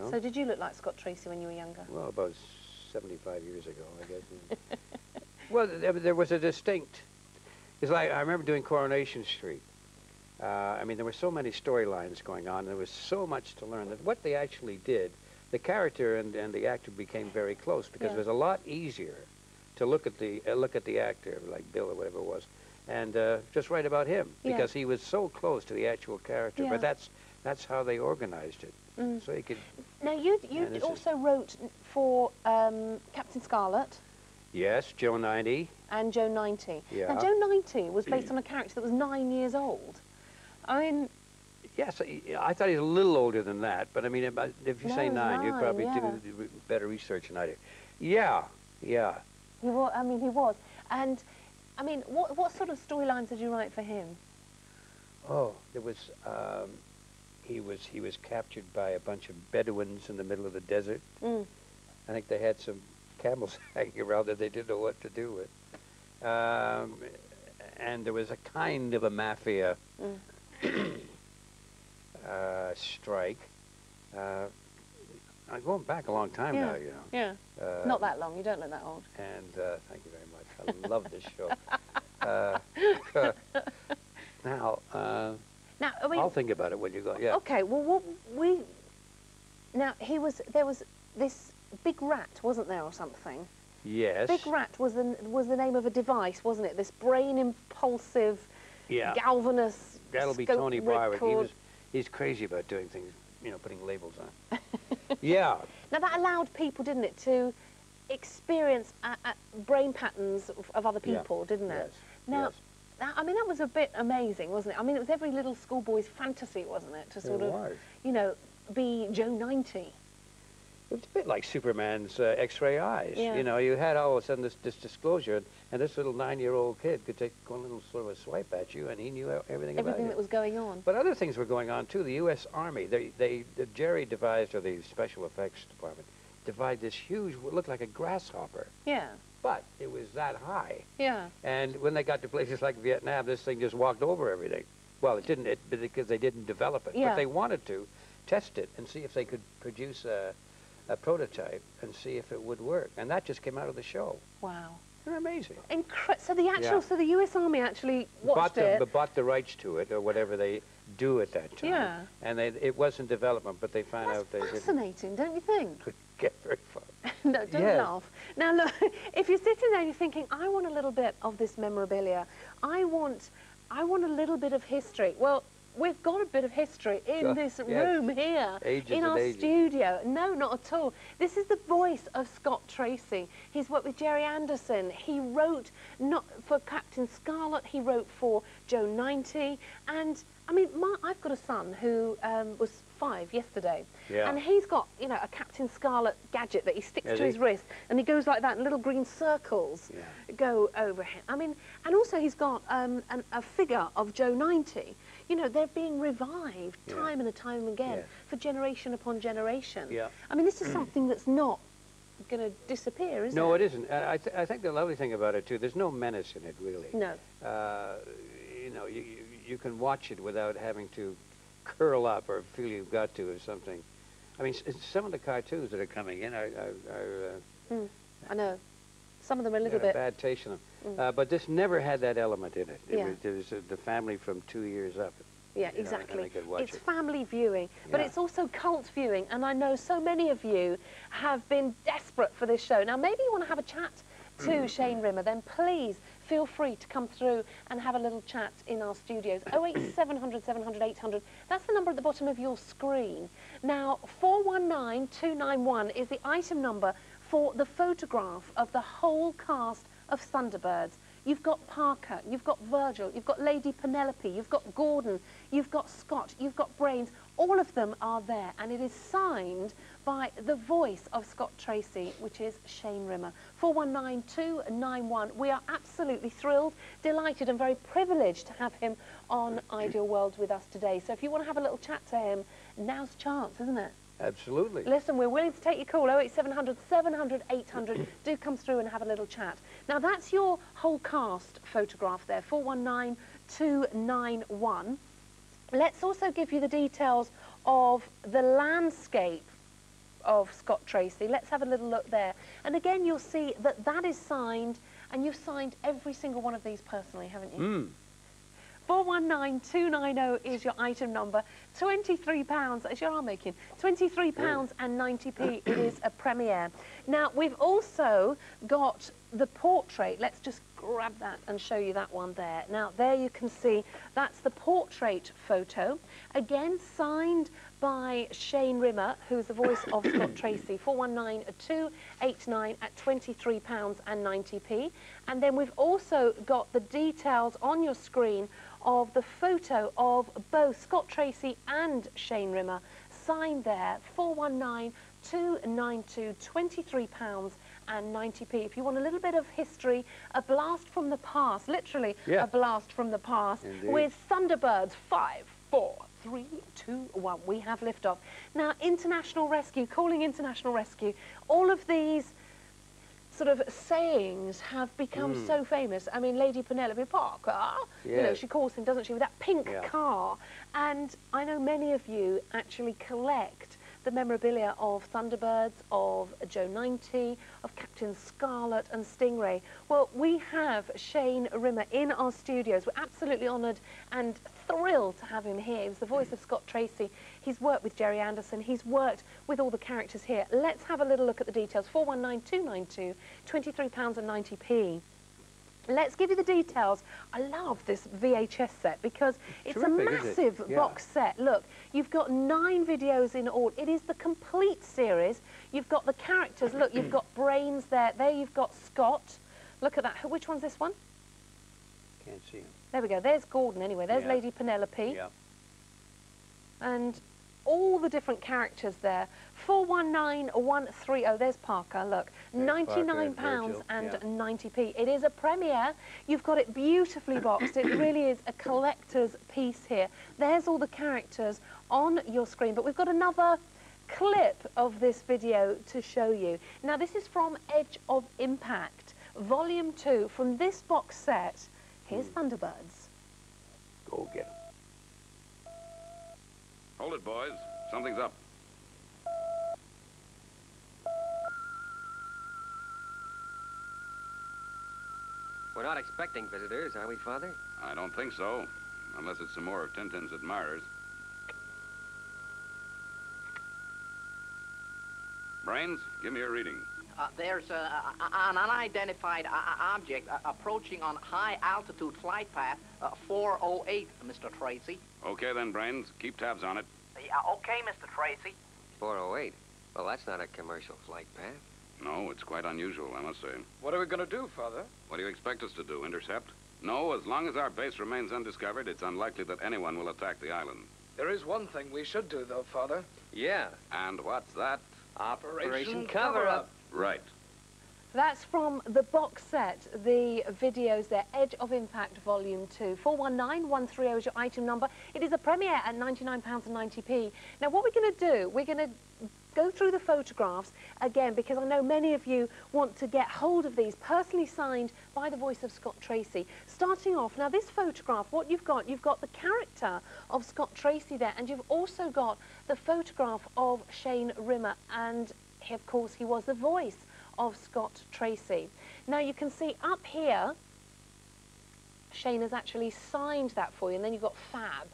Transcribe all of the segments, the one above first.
So did you look like Scott Tracy when you were younger? Well, about 75 years ago, I guess. Well, there was a distinct... It's like, I remember doing Coronation Street. I mean, there were so many storylines going on. There was so much to learn that what they actually did, the character and the actor became very close because it was a lot easier to look at the actor, like Bill or whatever it was, and just write about him because he was so close to the actual character. But that's how they organized it. So you could. Now you also wrote for Captain Scarlet. Yes, Joe 90. And Joe 90. Yeah. Now Joe 90 was based on a character that was 9 years old. I mean. Yes, I thought he was a little older than that, but I mean, if you say 9, you probably do better research than I did. Yeah, yeah. He was. I mean, he was. And I mean, what sort of storylines did you write for him? Oh, there was. He was captured by a bunch of Bedouins in the middle of the desert. I think they had some camels hanging around that they didn't know what to do with. And there was a kind of a mafia strike. I'm going back a long time now, you know. Yeah. Not that long. You don't look that old. And thank you very much. I love this show. Now, I mean, I'll think about it when you go. Yeah. Okay. Well, now there was this big rat, wasn't there, or something? Yes. Big rat was the name of a device, wasn't it? This brain impulsive, galvanous. That'll be Tony Barwick. He's crazy about doing things, you know, putting labels on. Yeah. Now that allowed people, didn't it, to experience brain patterns of other people, didn't it? Yes. Now, I mean, that was a bit amazing, wasn't it? I mean, it was every little schoolboy's fantasy, wasn't it, to sort of, you know, be Joe 90. It was a bit like Superman's X-ray eyes. Yeah. You know, you had all of a sudden this disclosure, and this little 9-year-old kid could take one little sort of a swipe at you, and he knew everything about you. Everything that was going on. But other things were going on too. The U.S. Army, Gerry devised, or the Special Effects Department, devised this huge, what looked like a grasshopper. Yeah. But it was that high. Yeah. And when they got to places like Vietnam, this thing just walked over everything. Well, it didn't, because they didn't develop it. Yeah. But they wanted to test it and see if they could produce a prototype and see if it would work. And that just came out of the show. Wow. They're amazing. So the actual, so the U.S. Army actually watched bought the rights to it, or whatever they do at that time. Yeah. And it was in development, but they found out they didn't. That's fascinating, don't you think? Could get very far. No, don't laugh. Now look, if you're sitting there and you're thinking, I want a little bit of this memorabilia, I want a little bit of history. Well, we've got a bit of history in this room here, in our studio. No, not at all. This is the voice of Scott Tracy. He's worked with Gerry Anderson. He wrote not for Captain Scarlet, he wrote for Joe 90. And, I mean, I've got a son who was 5 yesterday. Yeah. And he's got, you know, a Captain Scarlet gadget that he sticks to his wrist, and he goes like that, and little green circles go over him. I mean, and also he's got a figure of Joe 90. You know, they're being revived time and time again for generation upon generation. Yeah. I mean, this is something that's not going to disappear, is it? No, it isn't. I think the lovely thing about it, too, there's no menace in it, really. No. You know, you can watch it without having to curl up or feel you've got to or something. I mean, some of the cartoons that are coming in are I know. Some of them are a little bit... bad taste in them. But this never had that element in it. It was the family from 2 years up. Yeah, exactly. It's it. Family viewing, but it's also cult viewing. And I know so many of you have been desperate for this show. Now, maybe you want to have a chat to Shane Rimmer, then please feel free to come through and have a little chat in our studios. 08700 700 800. That's the number at the bottom of your screen. Now, 419291 is the item number for the photograph of the whole cast of Thunderbirds. You've got Parker, you've got Virgil, you've got Lady Penelope, you've got Gordon, you've got Scott, you've got Brains. All of them are there, and it is signed by the voice of Scott Tracy, which is Shane Rimmer. 419291. We are absolutely thrilled, delighted and very privileged to have him on Ideal World with us today. So if you want to have a little chat to him, now's the chance, isn't it? Absolutely. Listen, we're willing to take your call, 08700 700 800. Do come through and have a little chat. Now, that's your whole cast photograph there, 419291. Let's also give you the details of the landscape of Scott Tracy. Let's have a little look there. And again, you'll see that that is signed, and you've signed every single one of these personally, haven't you? 419290 is your item number. £23, as you are making, £23 and 90p. It is a premiere. Now, we've also got the portrait. Let's just grab that and show you that one there. Now, there you can see that's the portrait photo. Again, signed by Shane Rimmer, who's the voice of Scott Tracy. 419289 at £23 and 90p. And then we've also got the details on your screen of the photo of both Scott Tracy and Shane Rimmer, signed there. 419292, £23 and 90p. If you want a little bit of history, a blast from the past, literally a blast from the past. Indeed. With Thunderbirds. 5, 4, 3, 2, 1. We have liftoff. Now, international rescue, calling international rescue. All of these sort of sayings have become so famous. I mean, Lady Penelope Parker, you know, she calls him, doesn't she, with that pink car. And I know many of you actually collect the memorabilia of Thunderbirds, of Joe 90, of Captain Scarlet and Stingray. Well, we have Shane Rimmer in our studios. We're absolutely honoured and thrilled to have him here. He was the voice of Scott Tracy. He's worked with Gerry Anderson. He's worked with all the characters here. Let's have a little look at the details. 419292, £23 and 90p. Let's give you the details. I love this VHS set because it's terrific, a massive box set. Look, you've got 9 videos in all. It is the complete series. You've got the characters. Look, you've got Brains there. There you've got Scott. Look at that. Which one's this one? Can't see him. There we go. There's Gordon anyway. There's Lady Penelope. Yeah. And all the different characters there. 419130, there's Parker, look, £99 and 90p. It is a premiere. You've got it beautifully boxed. It really is a collector's piece here. There's all the characters on your screen, but we've got another clip of this video to show you. Now, this is from Edge of Impact, Volume 2, from this box set. Here's Thunderbirds. Go get 'em. Hold it, boys. Something's up. We're not expecting visitors, are we, Father? I don't think so, unless it's some more of Tintin's admirers. Brains, give me a reading. There's an unidentified object approaching on high-altitude flight path 408, Mr. Tracy. Okay, then, Brains. Keep tabs on it. Okay, Mr. Tracy. 408? Well, that's not a commercial flight path. No, it's quite unusual, I must say. What are we going to do, Father? What do you expect us to do, intercept? No, as long as our base remains undiscovered, it's unlikely that anyone will attack the island. There is one thing we should do, though, Father. Yeah. And what's that? Operation Cover-Up. Right. That's from the box set, the videos there, Edge of Impact Volume 2. 419130 is your item number. It is a premiere at £99 and 90p. Now, what we're going to do, we're going to go through the photographs again, because I know many of you want to get hold of these, personally signed by the voice of Scott Tracy. Starting off, now this photograph, what you've got the character of Scott Tracy there, and you've also got the photograph of Shane Rimmer, and of course he was the voice of Scott Tracy. Now you can see up here, Shane has actually signed that for you, and then you've got Fab.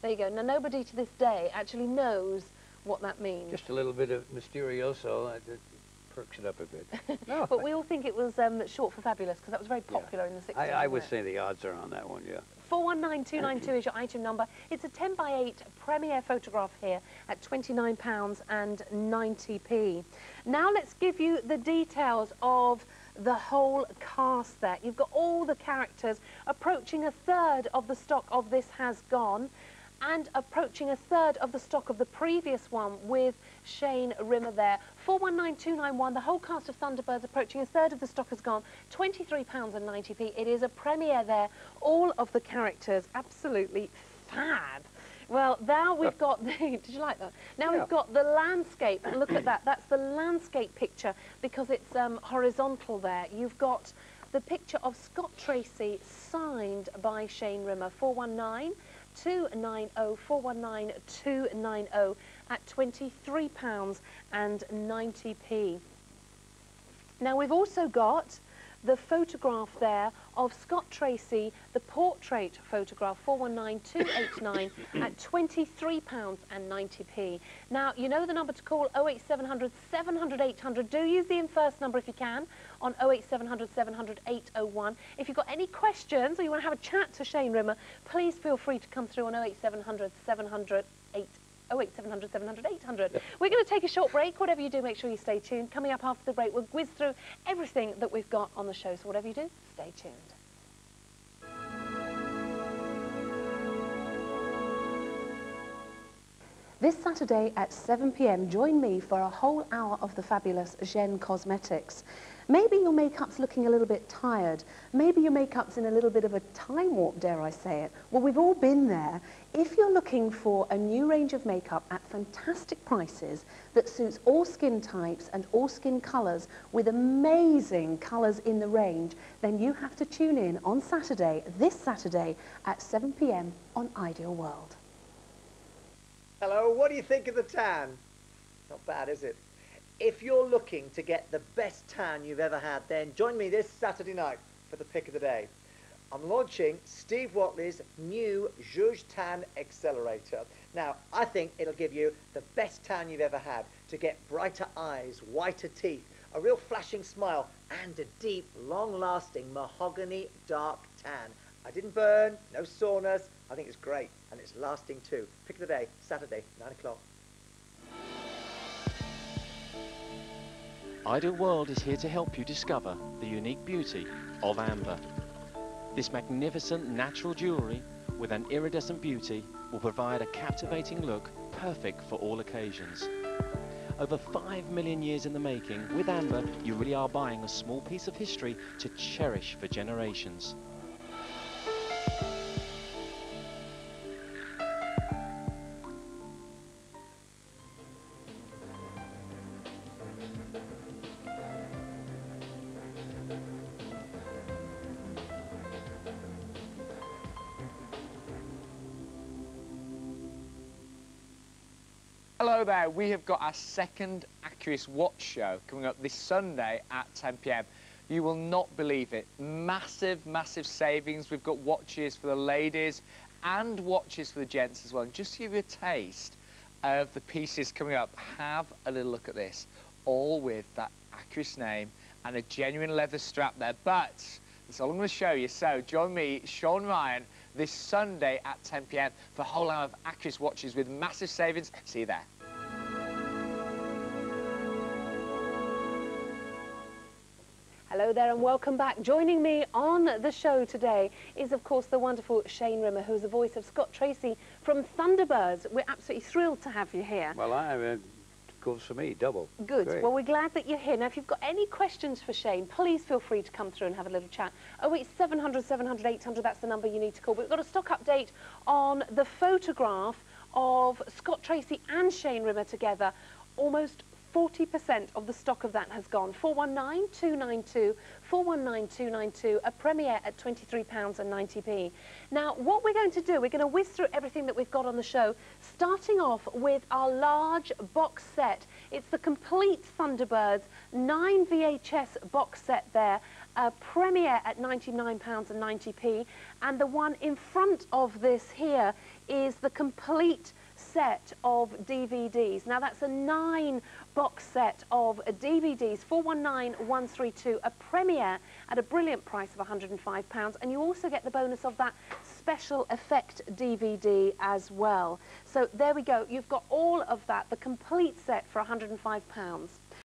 There you go. Now nobody to this day actually knows what that means. Just a little bit of mysterioso, it perks it up a bit. No, but we all think it was short for fabulous, because that was very popular in the 60s. I would say the odds are on that one, yeah. 419292 is your item number. It's a 10x8 premiere photograph here at £29 and 90p. Now let's give you the details of the whole cast there. You've got all the characters. Approaching a third of the stock of This Has Gone, and approaching a third of the stock of the previous one with Shane Rimmer there. 419291, the whole cast of Thunderbirds approaching a third of the stock has gone. £23 and 90p. It is a premiere there. All of the characters absolutely fab. Well, now we've got the... Did you like that? Now we've got the landscape. Look at that. That's the landscape picture because it's horizontal there. You've got the picture of Scott Tracy signed by Shane Rimmer. 419290, 419290. at £23.90. Now, we've also got the photograph there of Scott Tracy, the portrait photograph, 419289 at £23.90. Now, you know the number to call, 08700 700 800. Do use the first number if you can on 08700 700 801. If you've got any questions or you want to have a chat to Shane Rimmer, please feel free to come through on 08700 700 800. 08700 700 800. We're going to take a short break. Whatever you do, make sure you stay tuned. Coming up after the break, we'll whiz through everything that we've got on the show. So whatever you do, stay tuned. This Saturday at 7 p.m, join me for a whole hour of the fabulous Gen Cosmetics. Maybe your makeup's looking a little bit tired. Maybe your makeup's in a little bit of a time warp, dare I say it. Well, we've all been there. If you're looking for a new range of makeup at fantastic prices that suits all skin types and all skin colours with amazing colours in the range, then you have to tune in on Saturday, this Saturday at 7 p.m. on Ideal World. Hello, what do you think of the tan? Not bad, is it? If you're looking to get the best tan you've ever had, then join me this Saturday night for the pick of the day. I'm launching Steve Watley's new Zhuzh Tan Accelerator. Now, I think it'll give you the best tan you've ever had to get brighter eyes, whiter teeth, a real flashing smile, and a deep, long-lasting mahogany dark tan. I didn't burn, no soreness. I think it's great, and it's lasting too. Pick of the day, Saturday, 9 o'clock. Ideal World is here to help you discover the unique beauty of amber. This magnificent natural jewellery with an iridescent beauty will provide a captivating look perfect for all occasions. Over 5 million years in the making, with amber you really are buying a small piece of history to cherish for generations. Hello there, we have got our second Accurist Watch show coming up this Sunday at 10 p.m. You will not believe it. Massive, massive savings. We've got watches for the ladies and watches for the gents as well. And just to give you a taste of the pieces coming up, have a little look at this. All with that Accurist name and a genuine leather strap there. But that's all I'm going to show you. So join me, Sean Ryan, this Sunday at 10 p.m. for a whole hour of Accurist watches with massive savings. See you there. Hello there and welcome back. Joining me on the show today is, of course, the wonderful Shane Rimmer, who's the voice of Scott Tracy from Thunderbirds. We're absolutely thrilled to have you here. Well, it goes for me, double. Good. Great. Well, we're glad that you're here. Now, if you've got any questions for Shane, please feel free to come through and have a little chat. 08700 700 800, that's the number you need to call. But we've got a stock update on the photograph of Scott Tracy and Shane Rimmer together. Almost 40% of the stock of that has gone. 419292, 419292, a premiere at £23.90. Now, what we're going to do, we're going to whiz through everything that we've got on the show, starting off with our large box set. It's the complete Thunderbirds 9 VHS box set there, a premiere at £99.90, and the one in front of this here is the complete set of DVDs. Now that's a 9 box set of DVDs, 419132, a premiere at a brilliant price of £105, and you also get the bonus of that special effect DVD as well. So there we go, you've got all of that, the complete set for £105.